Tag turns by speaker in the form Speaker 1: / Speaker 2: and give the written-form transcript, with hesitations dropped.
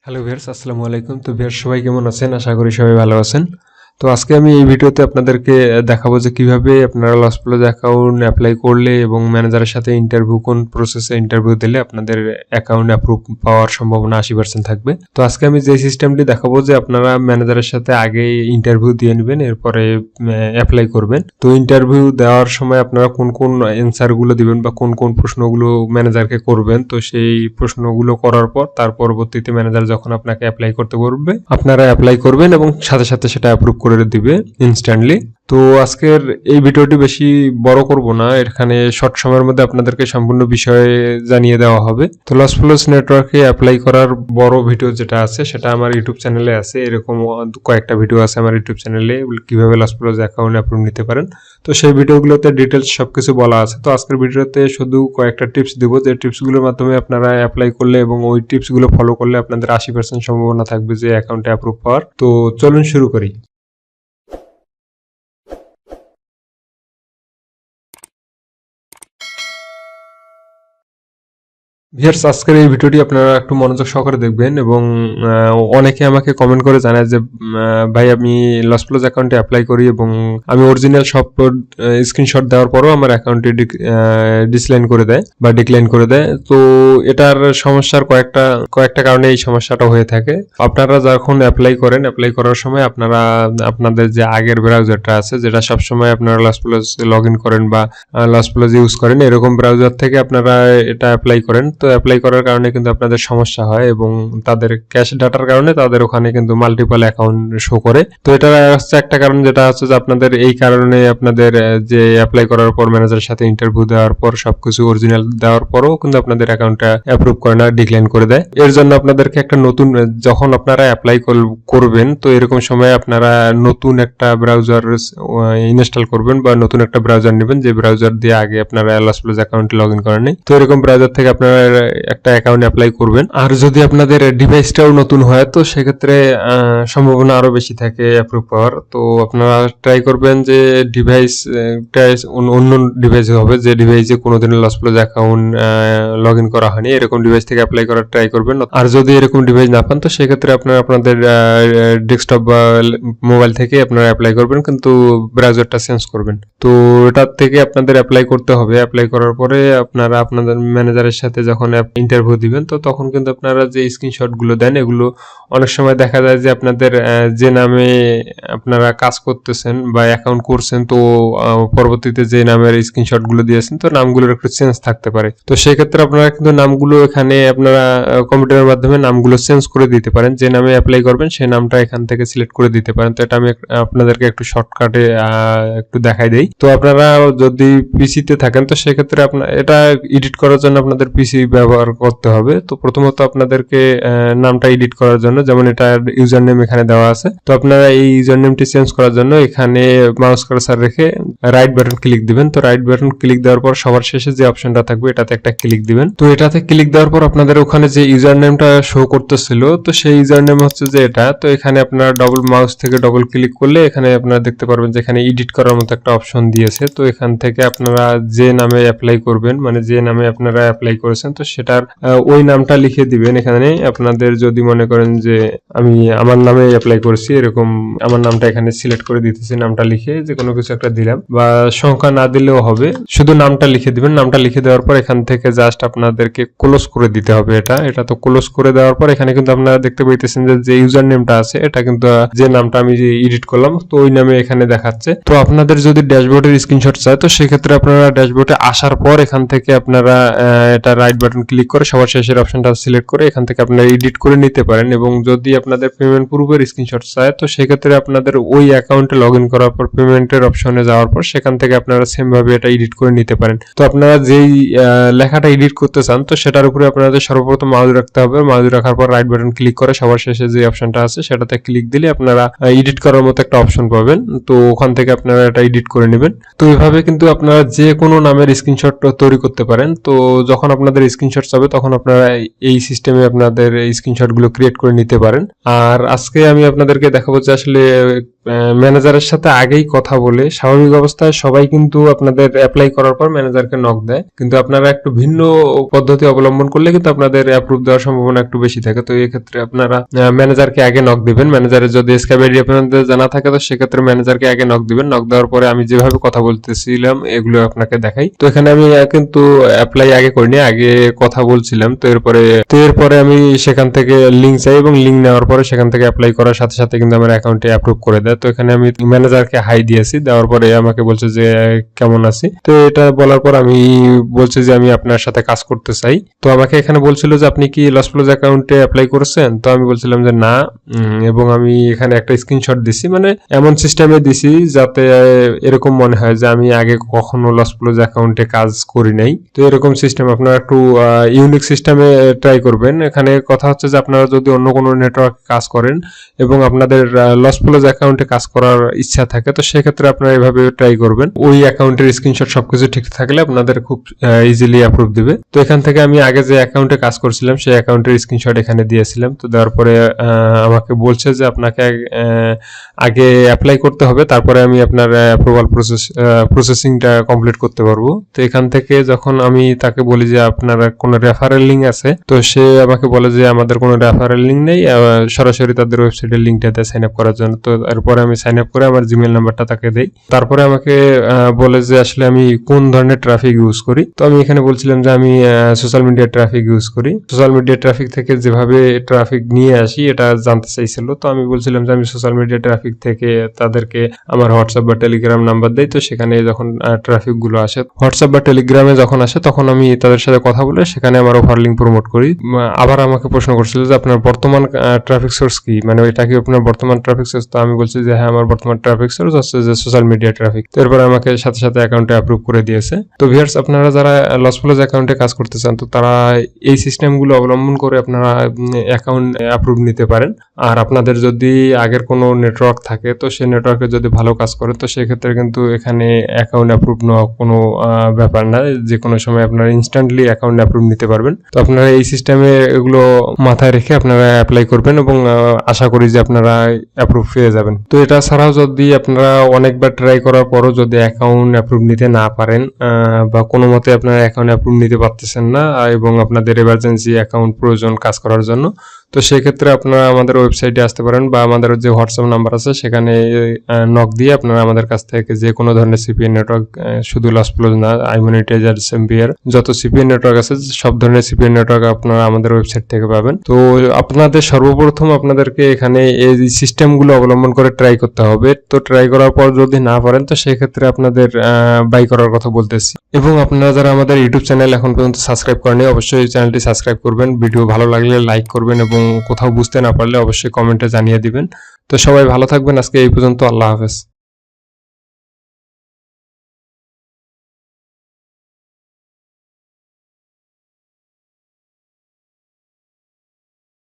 Speaker 1: Hello viewers, আসসালামু আলাইকুম। তো ভিউয়ার্স, সবাই কেমন আছেন? আশা করি সবাই ভালো আছেন। তো আজকে আমি এই ভিডিওতে আপনাদেরকে দেখাবো যে কিভাবে আপনারা লসপ্লস অ্যাকাউন্ট অ্যাপ্লাই করলে এবং ম্যানেজারের সাথে কোন প্রসেসে ইন্টারভিউ দিলে আপনাদের অ্যাকাউন্ট অ্যাপ্রুভ পাওয়ার সম্ভাবনা 80% থাকবে। তো আজকে আমি যে সিস্টেমটি দেখাবো যে আপনারা ম্যানেজারের সাথে আগে ইন্টারভিউ দিয়ে নেবেন, এরপরে অ্যাপ্লাই করবেন। তো ইন্টারভিউ দেওয়ার সময় আপনারা কোন কোন অ্যান্সারগুলো দিবেন বা কোন কোন প্রশ্নগুলো ম্যানেজারকে করবেন, তো সেই প্রশ্নগুলো করার পর তার পরবর্তীতে ম্যানেজার যখন আপনাকে অ্যাপ্লাই করতে বলবে আপনারা অ্যাপ্লাই করবেন এবং সাথে সাথে সেটা অ্যাপ্রুভ করে দিবে ইনস্ট্যান্টলি। তো আজকের এই ভিডিওটি বেশি বড় করব না, এখানে শর্ট সময়ের মধ্যে আপনাদেরকে সম্পূর্ণ বিষয়ে জানিয়ে দেওয়া হবে। তো লসপ্লস নেটওয়ার্কে অ্যাপ্লাই করার বড় ভিডিও যেটা আছে সেটা আমার ইউটিউব চ্যানেলে আছে। এরকম কয়েকটা ভিডিও আছে আমার ইউটিউব চ্যানেলে কিভাবে লসপ্লস অ্যাকাউন্ট অ্যাপ্রুভ নিতে পারেন। তো সেই ভিডিওগুলোতে ডিটেলস সবকিছু বলা আছে। তো আজকের ভিডিওতে শুধু কয়েকটা টিপস দিব, যে টিপসগুলোর মাধ্যমে আপনারা অ্যাপ্লাই করলে এবং ওই টিপসগুলো ফলো করলে আপনাদের 80% সম্ভাবনা থাকবে যে অ্যাকাউন্টে অ্যাপ্রুভ পাওয়ার। তো চলুন শুরু করি। ভিউয়ার্স, আজকের এই ভিডিওটি আপনারা একটু মনোযোগ সহকারে দেখবেন এবং অনেকে আমাকে কমেন্ট করে জানায় যে ভাই, আমি লসপ্লস অ্যাকাউন্টে অ্যাপ্লাই করি এবং আমি অরিজিনাল সব স্ক্রিনশট দেওয়ার পরও আমার অ্যাকাউন্টে ডিসলাইন করে দেয় বা ডিক্লাইন করে দেয়। তো এটার সমস্যার কয়েকটা কারণে এই সমস্যাটা হয়ে থাকে। আপনারা যখন অ্যাপ্লাই করার সময় আপনারা আপনাদের যে আগের ব্রাউজারটা আছে, যেটা সবসময় আপনারা লসপ্লস লগ ইন করেন বা লসপ্লস ইউজ করেন, এরকম ব্রাউজার থেকে আপনারা এটা অ্যাপ্লাই করেন। তো অ্যাপ্লাই করার কারণে কিন্তু আপনাদের সমস্যা হয় এবং তাদের ক্যাশ ডাটার কারণে তাদের ওখানে কিন্তু মাল্টিপল অ্যাকাউন্ট শো করে। তো এটা হচ্ছে একটা কারণ, যেটা হচ্ছে যে আপনাদের এই কারণে আপনাদের যে অ্যাপ্লাই করার পর ম্যানেজারের সাথে ইন্টারভিউ দেওয়ার পর সবকিছু অরিজিনাল দেওয়ার পরও কিন্তু আপনাদের অ্যাকাউন্টটা অ্যাপ্রুভ করে না, ডিক্লাইন করে দেয়। এর জন্য আপনাদেরকে একটা নতুন, যখন আপনারা অ্যাপ্লাই করবেন তো এরকম সময় আপনারা নতুন একটা ব্রাউজার ইনস্টল করবেন বা নতুন একটা ব্রাউজার নেবেন, যে ব্রাউজার দিয়ে আগে আপনারা লসপ্লস অ্যাকাউন্টে লগ ইন করেন। তো এরকম ব্রাউজার থেকে আপনারা একটা অ্যাকাউন্ট অ্যাপ্লাই করবেন। আর যদি আপনাদের ডিভাইসটাও নতুন হয় তো সেক্ষেত্রে সম্ভাবনা আরো বেশি থাকে অ্যাপ্রুভ পাওয়ার। তো আপনারা ট্রাই করবেন যে ডিভাইসটা অন্য ডিভাইস হবে, যে ডিভাইসে কোনোদিন লসপ্লস অ্যাকাউন্ট লগ ইন করা হয়নি, এরকম ডিভাইস থেকে অ্যাপ্লাই করার ট্রাই করবেন। আর যদি এরকম ডিভাইস না পান তো সেক্ষেত্রে আপনারা আপনাদের ডেস্কটপ বা মোবাইল থেকে আপনারা অ্যাপ্লাই করবেন, কিন্তু ব্রাউজারটা চেঞ্জ করবেন। তো এটার থেকে আপনাদের অ্যাপ্লাই করতে হবে। অ্যাপ্লাই করার পরে আপনারা আপনাদের ম্যানেজারের সাথে যখন ইন্টারভিউ দিবেন তো তখন কিন্তু আপনারা যে স্ক্রিনশট গুলো দেন, এগুলো অনেক সময় দেখা যায় যে আপনাদের যে নামে আপনারা কাজ করতেছেন বা অ্যাকাউন্ট করছেন, তো পরবর্তীতে যে নামের স্ক্রিনশট গুলো দিয়েছেন তো নামগুলোর একটু চেঞ্জ থাকতে পারে। তো সেক্ষেত্রে আপনারা কিন্তু নামগুলো এখানে আপনারা কম্পিউটারের মাধ্যমে নামগুলো চেঞ্জ করে দিতে পারেন। যে নামে অ্যাপ্লাই করবেন সেই নামটা এখান থেকে সিলেক্ট করে দিতে পারেন। তো এটা আমি আপনাদেরকে একটু শর্টকাটে একটু দেখাই দেই। তো আপনারা যদি পিসিতে থাকেন তো সেক্ষেত্রে আপনার এটা এডিট করার জন্য আপনাদের পিসি ব্যবহার করতে হবে। তো প্রথমত আপনাদেরকে নামটা এডিট করার জন্য, যেমন এটা ইউজার নেম এখানে দেওয়া আছে, তো আপনারা এই ইউজার নেমটি চেঞ্জ করার জন্য এখানে মাউস কার্সার রেখে রাইট বাটন ক্লিক দিবেন। তো রাইট বাটন ক্লিক দেওয়ার পর সবার শেষে যে অপশনটা থাকবে এটাতে একটা ক্লিক দিবেন। তো এটাতে ক্লিক দেওয়ার পর আপনাদের ওখানে যে ইউজার নেমটা শো করতেছিল তো সেই ইউজার নেম হচ্ছে যে এটা। তো এখানে আপনারা ডবল মাউস থেকে ডবল ক্লিক করলে এখানে আপনারা দেখতে পারবেন যে এখানে এডিট করার মতো একটা অপশন দিয়েছে। তো এখান থেকে আপনারা যে নামে অ্যাপ্লাই করবেন, মানে যে নামে আপনারা অ্যাপ্লাই করেছেন তো সেটার ওই নামটা লিখে দিবেন। এখানে আপনাদের যদি মনে করেন যে আমি আমার নামে অ্যাপ্লাই করছি, এরকম আমার নামটা এখানে সিলেক্ট করে দিতেছি, নামটা লিখে যে কোনো কিছু একটা দিলাম বা সংখ্যা না দিলেও হবে, শুধু নামটা লিখে দিবেন। নামটা লিখে দেওয়ার পর এখান থেকে জাস্ট আপনাদেরকে ক্লোজ করে দিতে হবে। এটা তো ক্লোজ করে দেওয়ার পর এখানে কিন্তু আপনারা দেখতে পাইতেছেন যে ইউজার নেমটা আছে এটা কিন্তু যে নামটা আমি যে এডিট করলাম তো ওই নামে এখানে দেখাচ্ছে। তো আপনাদের যদি ড্যাশবোর্ডের স্ক্রিনশট চায় তো সেক্ষেত্রে আপনারা ড্যাশবোর্ডে আসার পর এখান থেকে আপনারা এটা রাইট বাটন ক্লিক করে সবার শেষের অপশনটা সিলেক্ট করে এখান থেকে আপনারা এডিট করে নিতে পারেন। এবং যদি আপনাদের পেমেন্ট প্রুফের স্ক্রিনশট চায় তো সেক্ষেত্রে আপনাদের ওই অ্যাকাউন্টে লগ ইন করার পর পেমেন্টের অপশনে যাওয়ার পর সেখান থেকে আপনারা সেম ভাবে এটা এডিট করে নিতে পারেন। তো আপনারা যেই লেখাটা এডিট করতে চান তো সেটার উপরে আপনাদের সর্বপ্রথম মাউস রাখতে হবে। মাউস রাখার পর রাইট বাটন ক্লিক করে সবার শেষে যে অপশনটা আছে সেটাতে ক্লিক দিলে আপনারা এডিট করার মতো একটা অপশন পাবেন। তো ওখান থেকে আপনারা এটা এডিট করে নেবেন। তো এইভাবে কিন্তু আপনারা যে কোনো নামের স্ক্রিনশট তৈরি করতে পারেন। তো যখন আপনাদের স্ক্রিনশট চাবে তখন আপনারা এই সিস্টেমে আপনাদের স্ক্রিনশট গুলো ক্রিয়েট করে নিতে পারেন। আর আজকে আমি আপনাদেরকে দেখাবো যে আসলে ম্যানেজারের সাথে আগেই কথা বলে, স্বাভাবিক অবস্থায় সবাই কিন্তু আপনাদের অ্যাপ্লাই করার পর ম্যানেজারকে নক দেয়, কিন্তু আপনারা একটু ভিন্ন পদ্ধতি অবলম্বন করলে কিন্তু আপনাদের অ্যাপ্রুভ দেওয়ার সম্ভাবনা একটু বেশি থাকে। তো এই ক্ষেত্রে আপনারা ম্যানেজারকে আগে নক দিবেন। ম্যানেজারের যদি স্কাইপ আইডি আপনাদের জানা থাকে তো সেক্ষেত্রে ম্যানেজারকে আগে নক দিবেন। নক দেওয়ার পরে আমি যেভাবে কথা বলতেছিলাম এগুলো আপনাকে দেখাই। তো এখানে আমি কিন্তু অ্যাপ্লাই আগে করিনি, আগে কথা বলছিলাম। তো এরপরে আমি সেখান থেকে লিঙ্ক চাই এবং লিঙ্ক নেওয়ার পরে সেখান থেকে অ্যাপ্লাই করার সাথে সাথে কিন্তু আমার অ্যাকাউন্টে অ্যাপ্রুভ করে দেয়। তো এখানে আমি ম্যানেজারকে হাই দিয়েছি, দেওয়ার পরে আমাকে বলছে যে কেমন আছি। তো এটা বলার পর আমি বলছি যে আমি আপনার সাথে কাজ করতে চাই। তো আমাকে এখানে বলছিল যে আপনি কি লসপ্লস অ্যাকাউন্টে অ্যাপ্লাই করেছেন? তো আমি বলছিলাম যে না, এবং আমি এখানে একটা স্ক্রিনশট দিছি, মানে এমন সিস্টেমে দিছি যাতে এরকম মনে হয় যে আমি আগে কখনো লসপ্লস অ্যাকাউন্টে কাজ করি নাই। তো এরকম সিস্টেম আপনারা একটু ইউনিক সিস্টেমে ট্রাই করবেন। এখানে কথা হচ্ছে যে আপনারা যদি অন্য কোনো নেটওয়ার্কে কাজ করেন এবং আপনাদের লসপ্লস অ্যাকাউন্টে কাজ করার ইচ্ছা থাকে তো সেক্ষেত্রে আপনারা এভাবে ট্রাই করবেন। ওই অ্যাকাউন্টের স্ক্রিনশট সবকিছু ঠিক থাকলে আপনাদের খুব ইজিলি অ্যাপ্রুভ দিবে। তো এখান থেকে আমি আগে যে অ্যাকাউন্টে কাজ করছিলাম সেই অ্যাকাউন্টের স্ক্রিনশট এখানে দিয়েছিলাম। তো দেওয়ার পরে আমাকে বলছে যে আপনাকে আগে অ্যাপ্লাই করতে হবে, তারপরে আমি আপনার অ্যাপ্রুভাল প্রসেসিংটা কমপ্লিট করতে পারবো। তো এখান থেকে যখন আমি তাকে বলি যে আপনার কোনো রেফারেল লিঙ্ক আছে, তো সে আমাকে বলে যে আমাদের কোনো রেফারেল লিঙ্ক নেই, সরাসরি তাদের ওয়েবসাইটের লিঙ্কটাতে সাইন আপ করার জন্য। তো এরপরে আমি সাইন আপ করে আমার জিমেইল নাম্বারটা তাকে দেই। তারপরে আমাকে বলে যে আসলে আমি কোন ধরনের ট্রাফিক ইউজ করি। তো আমি এখানে বলছিলাম যে আমি সোশ্যাল মিডিয়া ট্রাফিক ইউজ করি। সোশ্যাল মিডিয়া ট্রাফিক থেকে যেভাবে ট্রাফিক নিয়ে আসি এটা জানতে চাইছিল। তো আমি বলছিলাম যে আমি সোশ্যাল মিডিয়া ট্রাফিক থেকে তাদেরকে আমার হোয়াটসঅ্যাপ বা টেলিগ্রাম নাম্বার দেই। তো সেখানে যখন ট্রাফিক গুলো আসে হোয়াটসঅ্যাপ বা টেলিগ্রামে যখন আসে তখন আমি তাদের সাথে কথা বলে সেখানে আমার অফার লিঙ্ক প্রমোট করি। আবার আমাকে প্রশ্ন করছিল যে আপনার বর্তমান ট্রাফিক সোর্স কি, মানে এটা কি আপনার বর্তমান ট্রাফিক সোর্স? তো আমি বলছি যে হ্যাঁ আমার বর্তমান ট্রাফিক সোর্স হচ্ছে যে সোশ্যাল মিডিয়া ট্রাফিক। তো এরপরে আমাকে সাথে সাথে অ্যাকাউন্টে অ্যাপ্রুভ করে দিয়েছে। তো ভিউয়ার্স, আপনারা যারা লসপ্লস অ্যাকাউন্টে কাজ করতে চান তো তারা এই সিস্টেমগুলো অবলম্বন করে আপনারা অ্যাকাউন্ট অ্যাপ্রুভ নিতে পারেন। আর আপনাদের যদি আগের কোনো নেটওয়ার্ক থাকে তো সেই নেটওয়ার্কে যদি ভালো কাজ করে তো সেক্ষেত্রে কিন্তু এখানে অ্যাকাউন্ট অ্যাপ্রুভ নেওয়া কোনো ব্যাপার না, যে কোনো সময় আপনারা ইনস্ট্যান্টলি অ্যাকাউন্ট অ্যাপ্রুভ নিতে পারবেন। তো আপনারা এই সিস্টেমে এগুলো মাথায় রেখে আপনারা অ্যাপ্লাই করবেন এবং আশা করি যে আপনারা অ্যাপ্রুভ পেয়ে যাবেন। তো এটা ছাড়াও যদি আপনারা অনেকবার ট্রাই করার পরও যদি অ্যাকাউন্ট অ্যাপ্রুভ নিতে না পারেন বা কোনো মতে আপনারা অ্যাকাউন্ট অ্যাপ্রুভ নিতে পারতেছেন না এবং আপনাদের এমার্জেন্সি অ্যাকাউন্ট প্রয়োজন কাজ করার জন্য, তো সেক্ষেত্রে আপনারা আমাদের ওয়েবসাইটে আসতে পারেন বা আমাদের যে হোয়াটসঅ্যাপ নাম্বার আছে সেখানে নক দিয়ে আপনারা আমাদের কাছ থেকে যে কোনো ধরনের সিপিএন নেটওয়ার্ক, শুধু লসপ্লস না, আইমনিটাইজার, সেম্পিয়ার, যত সিপিএন নেটওয়ার্ক আছে সব ধরনের সিপিএন নেটওয়ার্ক আপনারা আমাদের ওয়েবসাইট থেকে পাবেন। তো আপনাদের সর্বপ্রথম আপনাদেরকে এখানে এই সিস্টেমগুলো অবলম্বন করে ট্রাই করতে হবে। তো ট্রাই করার পর যদি না পারেন তো সেক্ষেত্রে আপনাদের বাই করার কথা বলতেছি। এবং আপনারা যারা আমাদের ইউটিউব চ্যানেল এখন পর্যন্ত সাবস্ক্রাইব করেনি অবশ্যই চ্যানেলটি সাবস্ক্রাইব করবেন, ভিডিও ভালো লাগলে লাইক করবেন এবং কোথাও বুঝতে না পারলে অবশ্যই কমেন্টে জানিয়ে দিবেন। তো সবাই ভালো থাকবেন, আজকে এই পর্যন্ত, আল্লাহ হাফেজ।